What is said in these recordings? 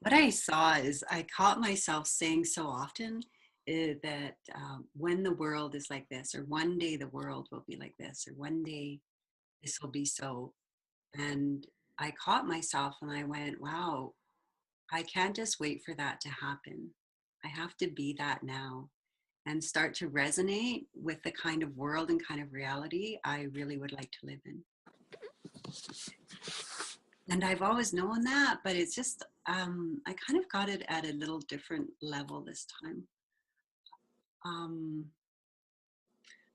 What I saw is I caught myself saying so often that when the world is like this, or one day the world will be like this, or one day this will be so. And I caught myself and I went, wow, I can't just wait for that to happen. I have to be that now and start to resonate with the kind of world and kind of reality I really would like to live in. And I've always known that, but it's just, I kind of got it at a little different level this time. Um,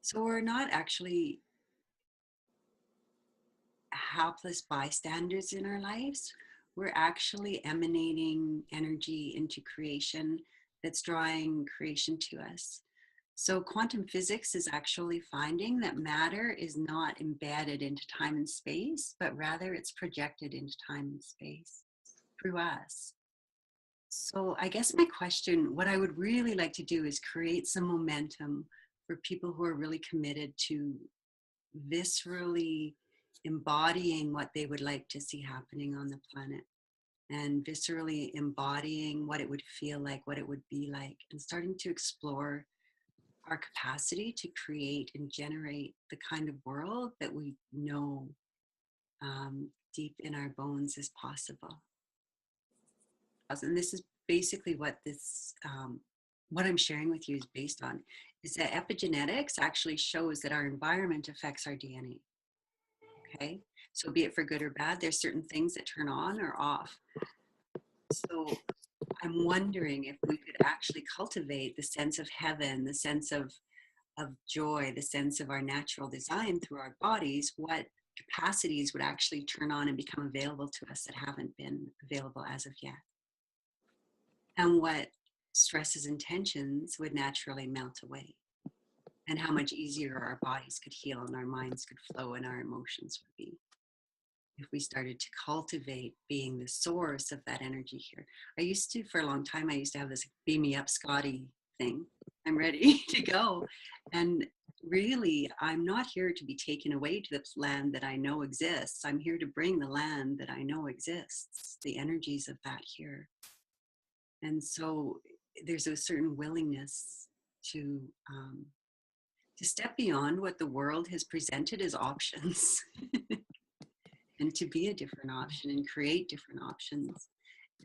so we're not actually helpless bystanders in our lives. We're actually emanating energy into creation that's drawing creation to us. So quantum physics is actually finding that matter is not embedded into time and space, but rather it's projected into time and space through us. So I guess my question, what I would really like to do is create some momentum for people who are really committed to viscerally embodying what they would like to see happening on the planet, and viscerally embodying what it would feel like, what it would be like, and starting to explore our capacity to create and generate the kind of world that we know deep in our bones is possible. And this is basically what I'm sharing with you is based on, is that epigenetics actually shows that our environment affects our DNA. Okay, so be it for good or bad, there's certain things that turn on or off. So I'm wondering if we could actually cultivate the sense of heaven, the sense of joy, the sense of our natural design through our bodies, what capacities would actually turn on and become available to us that haven't been available as of yet, and what stresses and tensions would naturally melt away, and how much easier our bodies could heal and our minds could flow and our emotions would be if we started to cultivate being the source of that energy here. For a long time, I used to have this beam me up, Scotty thing. I'm ready to go. And really, I'm not here to be taken away to the land that I know exists. I'm here to bring the land that I know exists, the energies of that here. And so there's a certain willingness to step beyond what the world has presented as options and to be a different option and create different options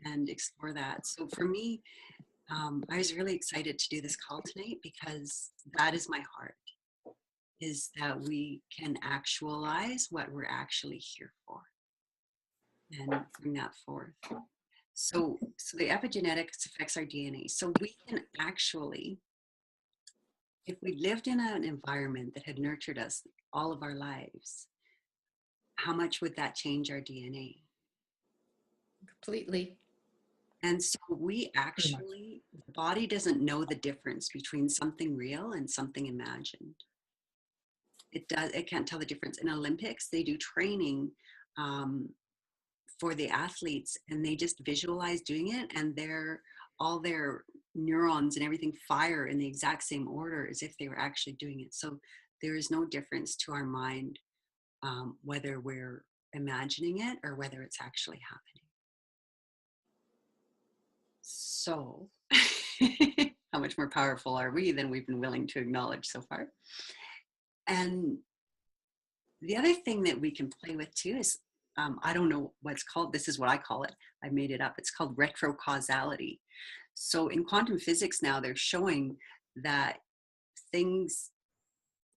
and explore that. So for me, I was really excited to do this call tonight because that is my heart, is that we can actualize what we're actually here for and bring that forth. So the epigenetics affects our DNA. So we can actually, if we lived in an environment that had nurtured us all of our lives, how much would that change our DNA? Completely. And so we actually, the body doesn't know the difference between something real and something imagined. It can't tell the difference. In Olympics, they do training for the athletes, and they just visualize doing it, and all their neurons and everything fire in the exact same order as if they were actually doing it. So there is no difference to our mind, whether we're imagining it or whether it's actually happening. So how much more powerful are we than we've been willing to acknowledge so far? And the other thing that we can play with too is, I don't know what's called, this is what I call it, I made it up, it's called retrocausality. So in quantum physics now, they're showing that things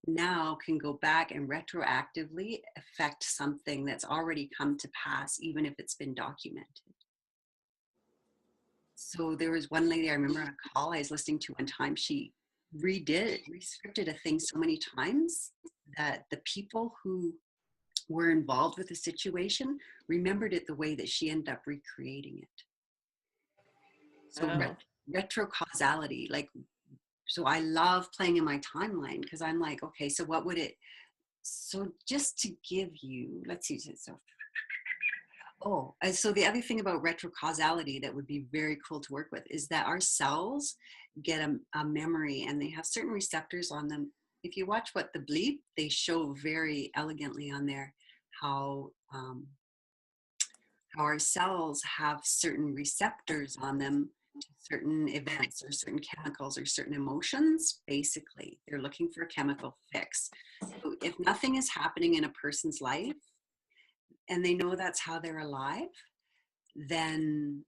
now can go back and retroactively affect something that's already come to pass, even if it's been documented. So there was one lady I remember on a call I was listening to one time, she rescripted a thing so many times that the people who were involved with the situation remembered it the way that she ended up recreating it. So retrocausality, like, so I love playing in my timeline because I'm like, okay, so what would it, so just to give you, let's see, so the other thing about retrocausality that would be very cool to work with is that our cells get a memory, and they have certain receptors on them. If you watch What the Bleep, they show very elegantly on there how how our cells have certain receptors on them to certain events or certain chemicals or certain emotions. Basically, they're looking for a chemical fix. So if nothing is happening in a person's life and they know that's how they're alive, then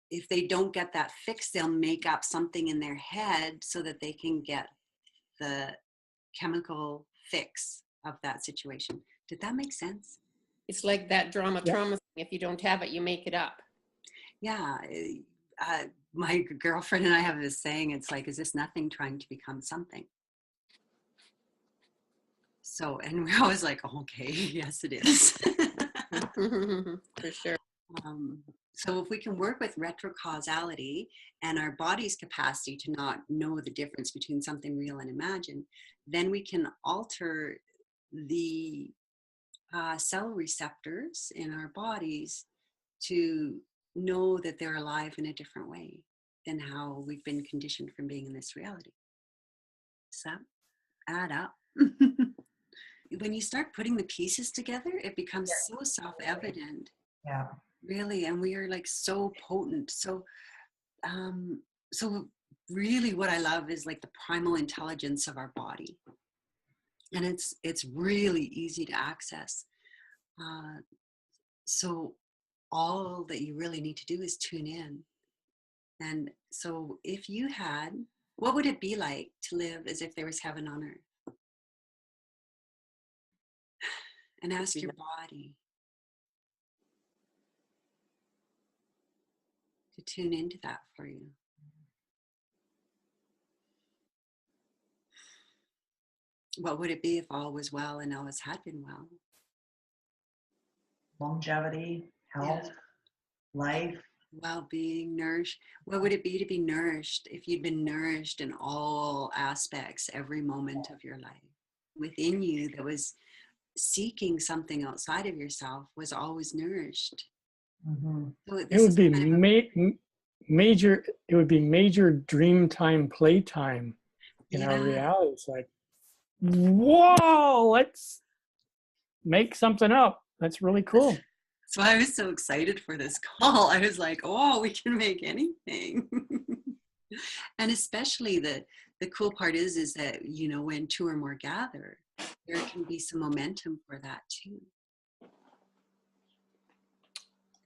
if they don't get that fix, they'll make up something in their head so that they can get the chemical fix of that situation. Did that make sense? It's like that Yeah. trauma thing. If you don't have it, you make it up. Yeah. My girlfriend and I have this saying, it's like, is this nothing trying to become something? So, and we're always like, okay, yes, it is. For sure. So if we can work with retrocausality and our body's capacity to not know the difference between something real and imagined, then we can alter the cell receptors in our bodies to know that they're alive in a different way than how we've been conditioned from being in this reality. Does that add up? When you start putting the pieces together, it becomes so self-evident. Yeah. Really, and we are like so potent. So really what I love is like the primal intelligence of our body. And it's really easy to access. So all that you really need to do is tune in. And so if you had, what would it be like to live as if there was heaven on earth? And ask your body to tune into that for you. What would it be if all was well and always had been well? Longevity, health, life. Well-being, nourish. What would it be to be nourished if you'd been nourished in all aspects, every moment of your life? Within you that was seeking something outside of yourself was always nourished. Mm-hmm. So It would be major. It would be major dream time, playtime in our reality. It's like, whoa, let's make something up. That's really cool. So I was so excited for this call. I was like, oh, we can make anything. And especially the cool part is that, you know, when two or more gather, there can be some momentum for that too.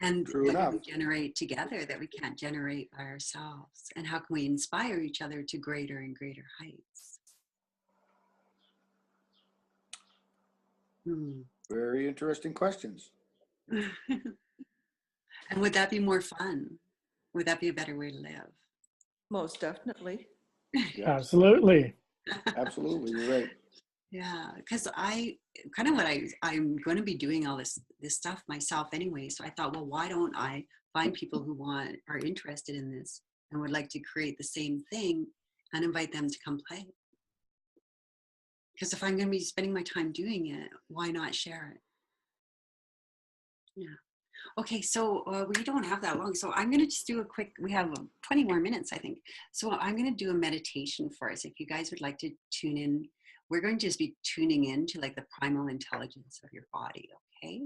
And that we generate together that we can't generate by ourselves. And how can we inspire each other to greater and greater heights? Very interesting questions. And would that be more fun? Would that be a better way to live? Most definitely. Yeah. Absolutely. Absolutely, you're right. Yeah, because I kind of I'm going to be doing all this stuff myself anyway. So I thought, well, why don't I find people who are interested in this and would like to create the same thing and invite them to come play? Because if I'm going to be spending my time doing it, why not share it? Yeah. Okay, so we don't have that long. So I'm going to just do a quick, we have 20 more minutes, I think. So I'm going to do a meditation for us. If you guys would like to tune in, we're going to just be tuning in to like the primal intelligence of your body, okay?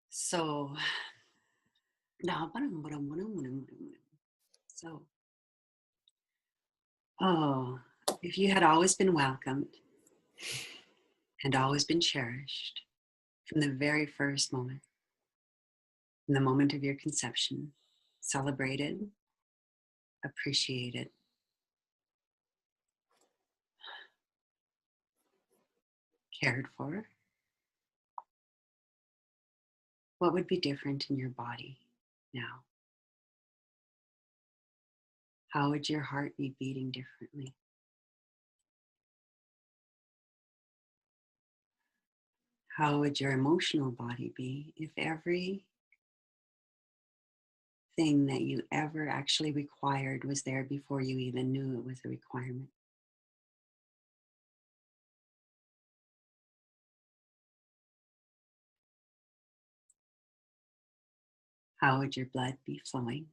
So, if you had always been welcomed and always been cherished from the very first moment, from the moment of your conception, celebrated, appreciated, cared for, what would be different in your body now? How would your heart be beating differently? How would your emotional body be if everything that you ever actually required was there before you even knew it was a requirement? How would your blood be flowing?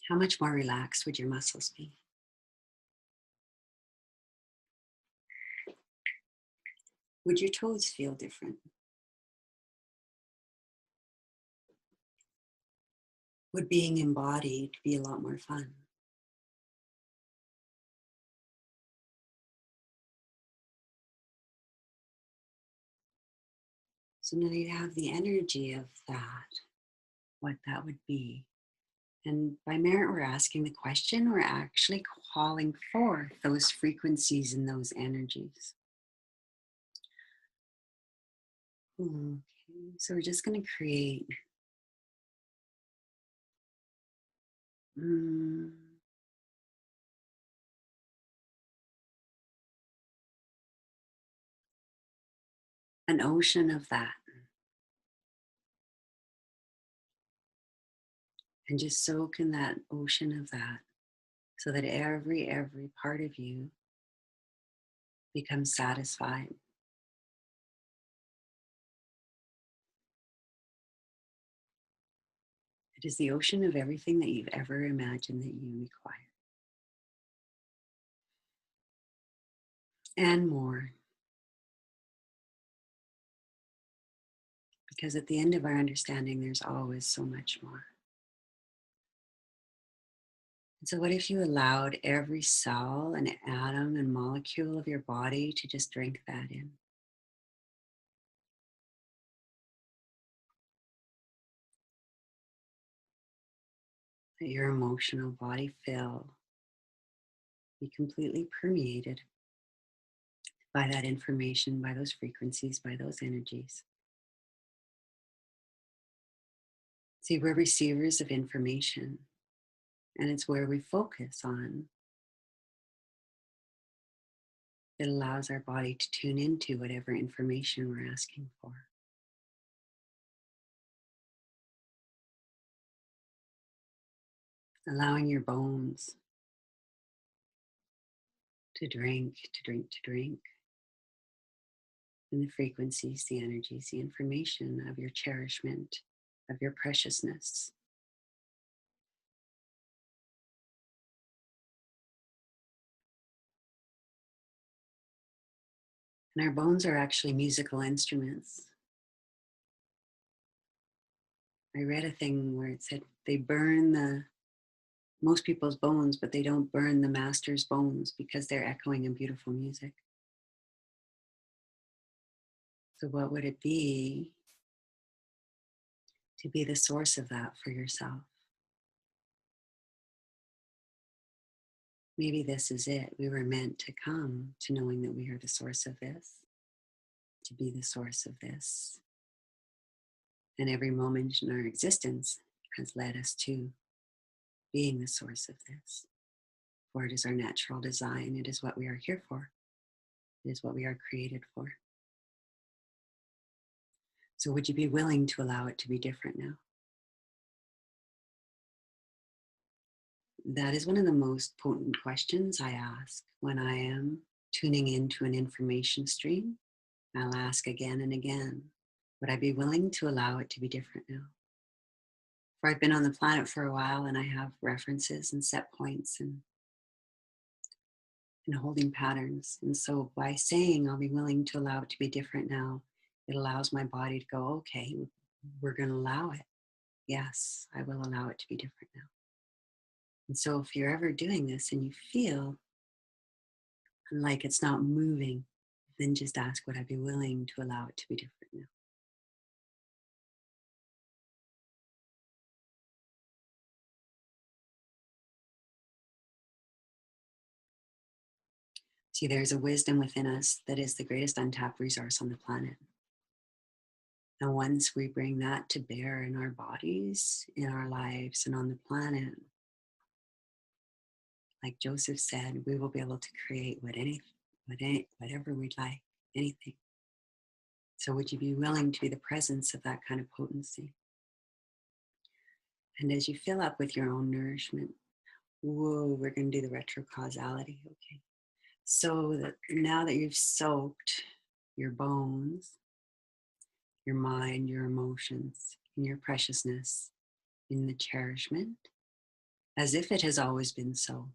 How much more relaxed would your muscles be? Would your toes feel different? Would being embodied be a lot more fun? So now you have the energy of that, what that would be. And by merit, we're asking the question, we're actually calling forth those frequencies and those energies. Okay, so we're just going to create an ocean of that. And just soak in that ocean of that so that every part of you becomes satisfied. It is the ocean of everything that you've ever imagined that you require. And more. Because at the end of our understanding, there's always so much more. And so what if you allowed every cell and atom and molecule of your body to just drink that in? Let your emotional body be completely permeated by that information, by those frequencies, by those energies. See, we're receivers of information, and it's where we focus on. It allows our body to tune into whatever information we're asking for. Allowing your bones to drink, to drink, to drink. And the frequencies, the energies, the information of your cherishment, of your preciousness. And our bones are actually musical instruments. I read a thing where it said they burn most people's bones, but they don't burn the master's bones because they're echoing a beautiful music. So what would it be to be the source of that for yourself? Maybe this is it. We were meant to come to knowing that we are the source of this, to be the source of this. And every moment in our existence has led us to being the source of this. For it is our natural design. It is what we are here for. It is what we are created for. So would you be willing to allow it to be different now? That is one of the most potent questions I ask when I am tuning into an information stream. I'll ask again and again, would I be willing to allow it to be different now? For I've been on the planet for a while and I have references and set points and holding patterns. And so by saying I'll be willing to allow it to be different now, it allows my body to go, okay, we're going to allow it. Yes, I will allow it to be different now. And so if you're ever doing this and you feel like it's not moving, then just ask, would I be willing to allow it to be different now? See, there's a wisdom within us that is the greatest untapped resource on the planet. And once we bring that to bear in our bodies, in our lives, and on the planet, like Joseph said, we will be able to create whatever we'd like, anything. So would you be willing to be the presence of that kind of potency? And as you fill up with your own nourishment, whoa, we're going to do the retrocausality, okay? So that now that you've soaked your bones, your mind, your emotions, in your preciousness, in the cherishment, as if it has always been so.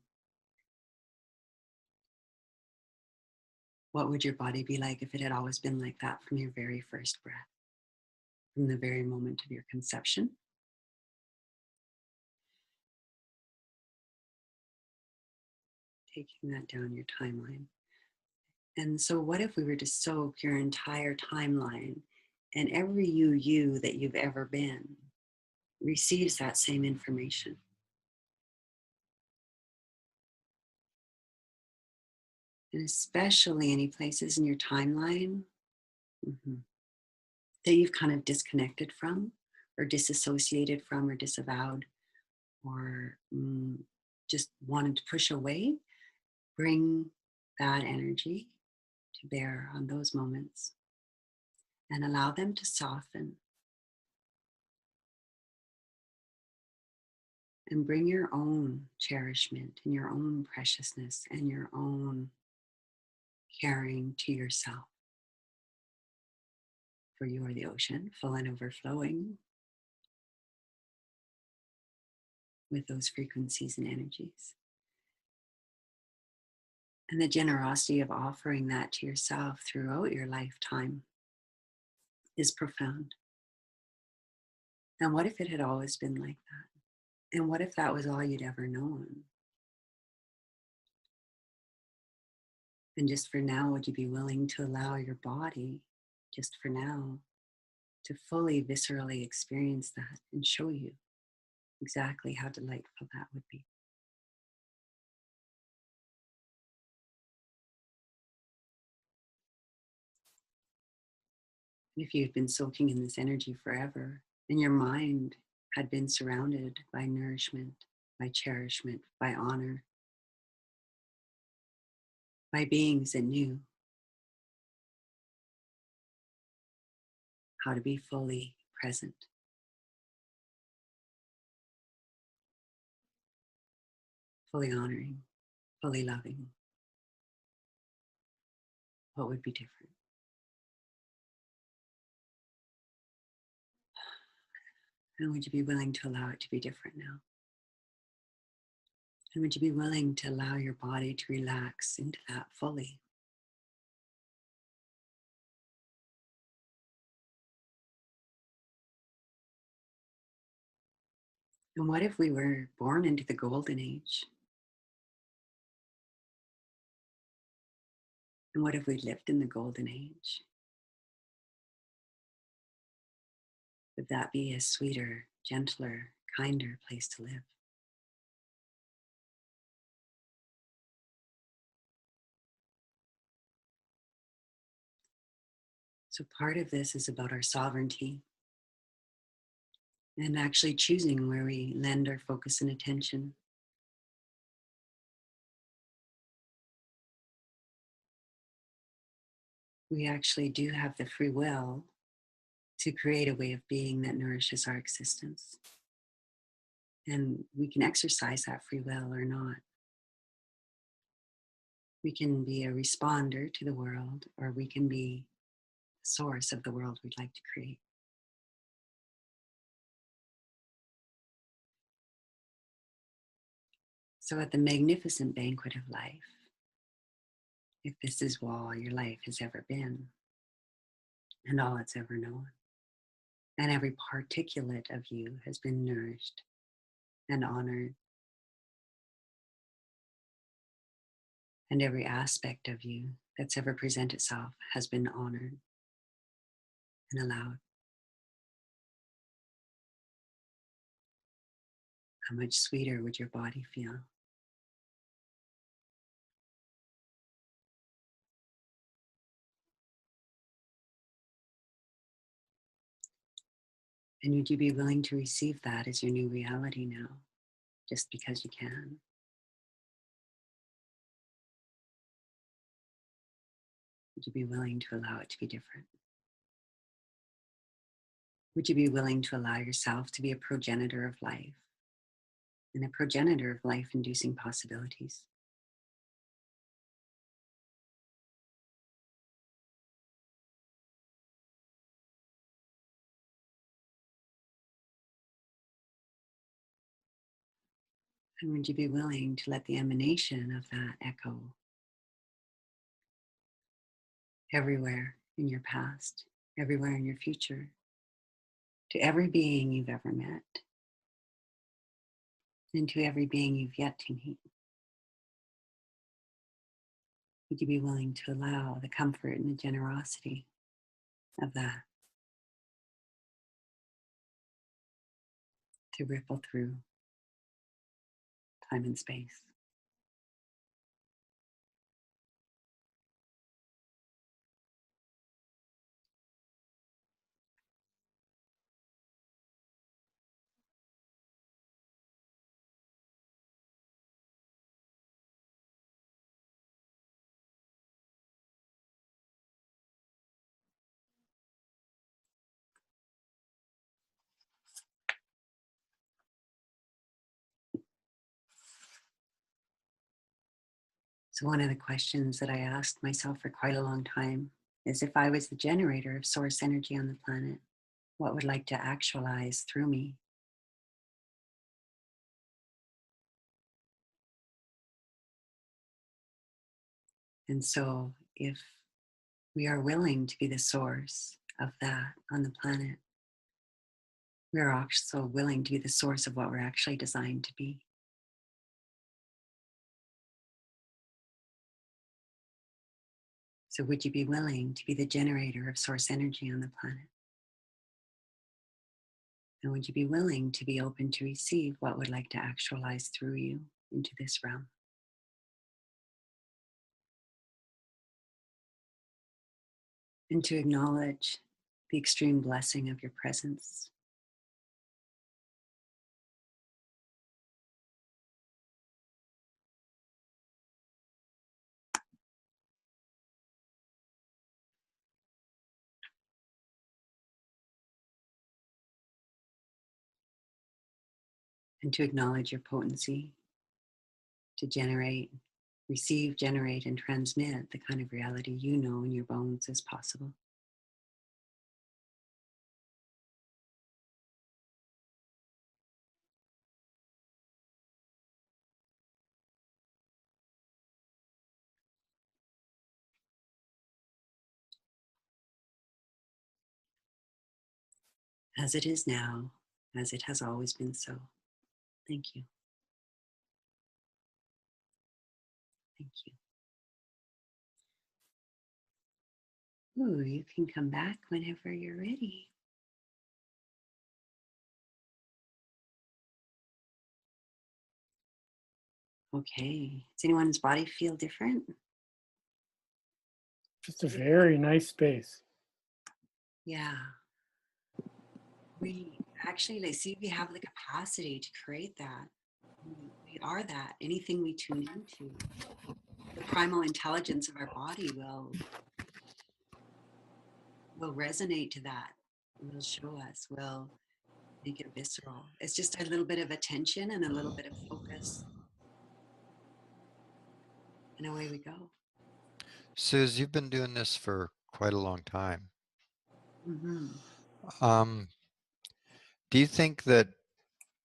What would your body be like if it had always been like that from your very first breath, from the very moment of your conception? Taking that down your timeline. And so, what if we were to soak your entire timeline and every you that you've ever been receives that same information? And especially any places in your timeline that you've kind of disconnected from, or disassociated from, or disavowed, or just wanted to push away, bring that energy to bear on those moments and allow them to soften, and bring your own cherishment and your own preciousness and your own caring to yourself. For you are the ocean, full and overflowing with those frequencies and energies. And the generosity of offering that to yourself throughout your lifetime is profound. And what if it had always been like that? And what if that was all you'd ever known? And just for now, would you be willing to allow your body, just for now, to fully viscerally experience that and show you exactly how delightful that would be? If you've been soaking in this energy forever and your mind had been surrounded by nourishment, by cherishment, by honor, by beings that knew how to be fully present, fully honoring, fully loving, what would be different? And would you be willing to allow it to be different now? And would you be willing to allow your body to relax into that fully? And what if we were born into the golden age? And what if we lived in the golden age? Would that be a sweeter, gentler, kinder place to live? So part of this is about our sovereignty and actually choosing where we lend our focus and attention. We actually do have the free will to create a way of being that nourishes our existence. And we can exercise that free will or not. We can be a responder to the world, or we can be the source of the world we'd like to create. So at the magnificent banquet of life, if this is all your life has ever been, and all it's ever known, and every particulate of you has been nourished and honored, and every aspect of you that's ever presented itself has been honored and allowed, how much sweeter would your body feel? And would you be willing to receive that as your new reality now, just because you can? Would you be willing to allow it to be different? Would you be willing to allow yourself to be a progenitor of life and a progenitor of life-inducing possibilities? And would you be willing to let the emanation of that echo everywhere in your past, everywhere in your future, to every being you've ever met, and to every being you've yet to meet. Would you be willing to allow the comfort and the generosity of that to ripple through time and space? So one of the questions that I asked myself for quite a long time is, if I was the generator of source energy on the planet, what would like to actualize through me? And so if we are willing to be the source of that on the planet, we are also willing to be the source of what we're actually designed to be. So would you be willing to be the generator of source energy on the planet? And would you be willing to be open to receive what would like to actualize through you into this realm? And to acknowledge the extreme blessing of your presence. And to acknowledge your potency to generate, receive, generate, and transmit the kind of reality you know in your bones is possible. As it is now, as it has always been so. Thank you. Thank you. Ooh, you can come back whenever you're ready. Okay. Does anyone's body feel different? Just a very nice space. Yeah. We actually, like, see, we have the capacity to create that. We are that. Anything we tune into, the primal intelligence of our body will resonate to that. Will show us. Will make it visceral. It's just a little bit of attention and a little bit of focus, and away we go. Suze, you've been doing this for quite a long time. Mm-hmm. Do you think that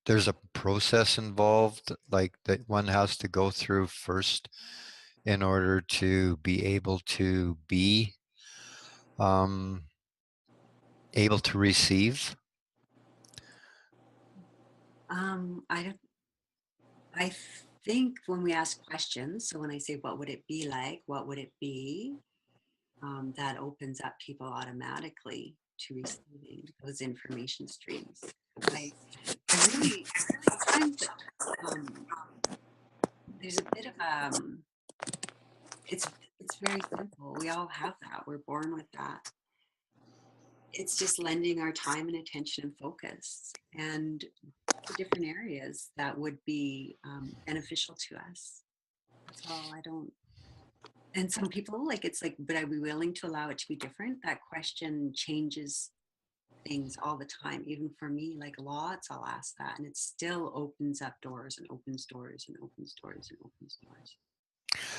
there's a process involved, like that one has to go through first in order to be able to able to receive? I don't. I think when we ask questions, so when I say, "What would it be like? What would it be?" That opens up people automatically to receiving those information streams. I really find that there's a bit of it's very simple. We all have that. We're born with that. It's just lending our time and attention and focus and to different areas that would be beneficial to us. That's all. I don't. And some people, like, it's like, but are we willing to allow it to be different? That question changes things all the time. Even for me, like, lots, I'll ask that, and it still opens up doors and opens doors and opens doors and opens doors.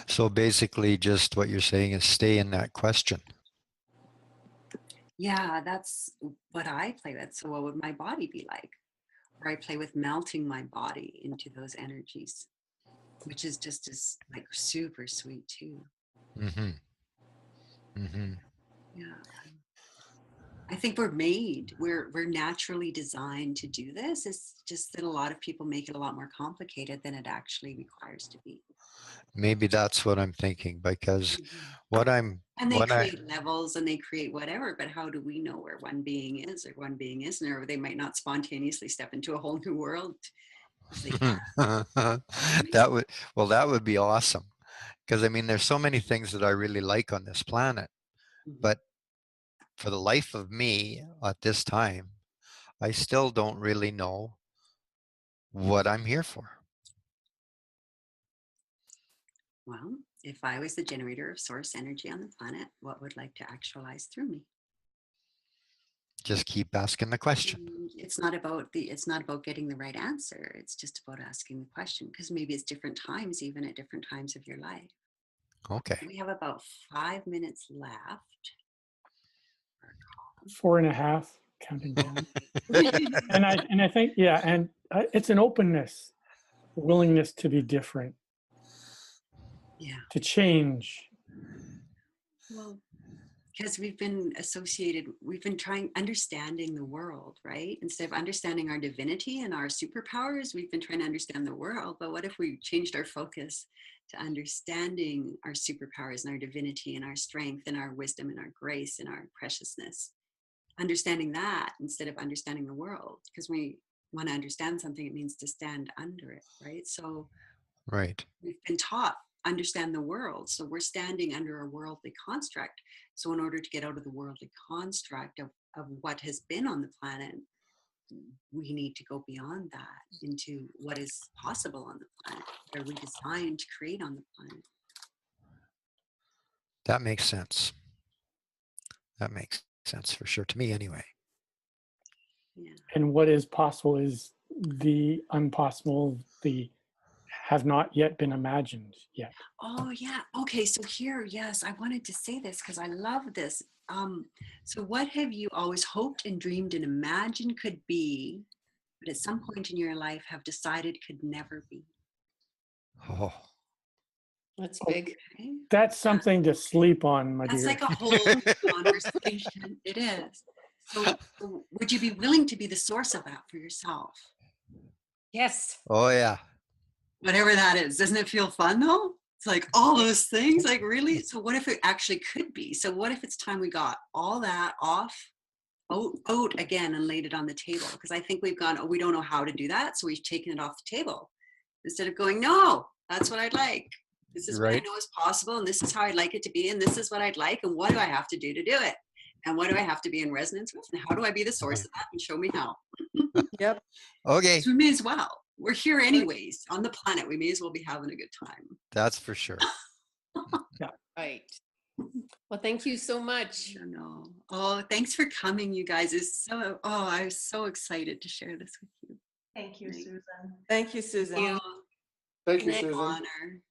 So basically just what you're saying is stay in that question. Yeah, that's what I play with. So what would my body be like? Or I play with melting my body into those energies, which is just as, like, super sweet too. Mm-hmm. Hmm. Yeah. I think we're naturally designed to do this. It's just that a lot of people make it a lot more complicated than it actually requires to be. Maybe that's what I'm thinking, because Mhm. what I'm, And they what I, create levels and they create whatever, but how do we know where one being is or one being isn't? Or they might not spontaneously step into a whole new world because they can. that would, well, that would be awesome. Because I mean, there's so many things that I really like on this planet, Mhm. but for the life of me at this time, I still don't really know what I'm here for. Well, if I was the generator of source energy on the planet, what would like to actualize through me? Just keep asking the question. It's not about getting the right answer. It's just about asking the question because maybe it's different times, even at different times of your life. Okay. We have about 5 minutes left. 4.5, counting down. And I think, yeah, and it's an openness, willingness to be different, Yeah. to change. Well, because we've been trying understanding the world, right? Instead of understanding our divinity and our superpowers, we've been trying to understand the world. But what if we changed our focus to understanding our superpowers and our divinity and our strength and our wisdom and our grace and our preciousness? Understanding that instead of understanding the world, because we want to understand something, it means to stand under it, right? So Right. we've been taught understand the world, so we're standing under a worldly construct. So in order to get out of the worldly construct of what has been on the planet, we need to go beyond that into what is possible on the planet, what are we designed to create on the planet. That makes sense. That makes sense for sure to me anyway. Yeah. And what is possible is the impossible, the have not yet been imagined yet. Oh yeah. Okay. So here, yes, I wanted to say this because I love this. So what have you always hoped and dreamed and imagined could be, but at some point in your life have decided could never be? Oh. That's big. Okay. That's something to sleep on, my That's dear. like a whole conversation. It is. So would you be willing to be the source of that for yourself? Yes. Oh yeah. Whatever that is. Doesn't it feel fun though? It's like all those things, like really? So what if it actually could be? So what if it's time we got all that off, out again and laid it on the table? Because I think we've gone, oh, we don't know how to do that. So we've taken it off the table instead of going, no, that's what I'd like. This is what I Right. know is possible. And this is how I'd like it to be. And this is what I'd like. And what do I have to do it? And what do I have to be in resonance with? And how do I be the source of that? And show me how. Yep. Okay. So we may as well. We're here anyways on the planet. We may as well be having a good time. That's for sure. Right. Well, thank you so I much. don't know. Oh, thanks for coming, you guys. I was so excited to share this with you. Thank you, Right. Susan. Thank you, Susan. You. Oh, Thank you, Good night. Susan. honor.